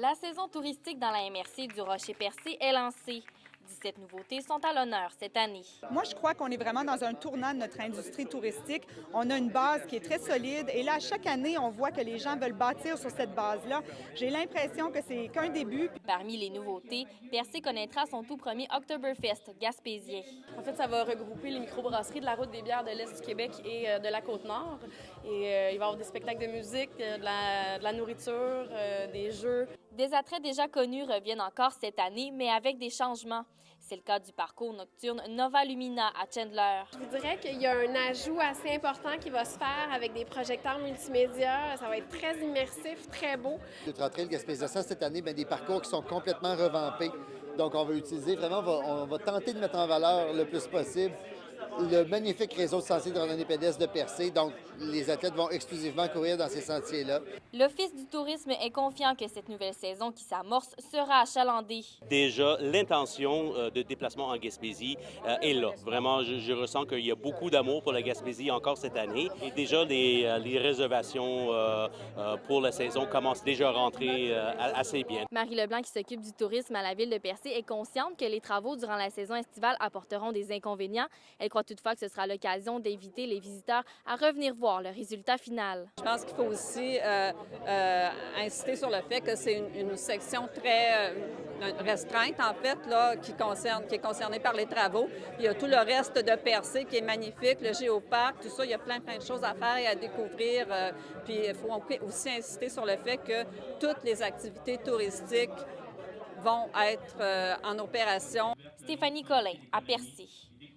La saison touristique dans la MRC du Rocher-Percé est lancée. 17 nouveautés sont à l'honneur cette année. Moi, je crois qu'on est vraiment dans un tournant de notre industrie touristique. On a une base qui est très solide et là, chaque année, on voit que les gens veulent bâtir sur cette base-là. J'ai l'impression que c'est qu'un début. Parmi les nouveautés, Percé connaîtra son tout premier Oktoberfest gaspésien. En fait, ça va regrouper les microbrasseries de la route des bières de l'Est du Québec et de la Côte-Nord. Et il va y avoir des spectacles de musique, de la nourriture, des jeux. Des attraits déjà connus reviennent encore cette année, mais avec des changements. C'est le cas du parcours nocturne Nova Lumina à Chandler. Je vous dirais qu'il y a un ajout assez important qui va se faire avec des projecteurs multimédia. Ça va être très immersif, très beau. Le Trail Gaspésia cette année, bien, des parcours qui sont complètement revampés. Donc, on va utiliser vraiment, on va tenter de mettre en valeur le plus possible le magnifique réseau de sentiers de randonnée pédestre de Percé. Donc, les athlètes vont exclusivement courir dans ces sentiers-là. L'Office du tourisme est confiant que cette nouvelle saison qui s'amorce sera achalandée. Déjà, l'intention de déplacement en Gaspésie est là. Vraiment, je ressens qu'il y a beaucoup d'amour pour la Gaspésie encore cette année. Et déjà, les réservations pour la saison commencent déjà à rentrer assez bien. Marie Leblanc, qui s'occupe du tourisme à la ville de Percé, est consciente que les travaux durant la saison estivale apporteront des inconvénients. Elle croit toutefois que ce sera l'occasion d'inviter les visiteurs à revenir voir le résultat final. Je pense qu'il faut aussi insister sur le fait que c'est une section très restreinte, en fait, là, qui est concernée par les travaux. Puis il y a tout le reste de Percé qui est magnifique, le géoparc, tout ça, il y a plein de choses à faire et à découvrir. Puis il faut aussi insister sur le fait que toutes les activités touristiques vont être en opération. Stéphanie Collin, à Percé.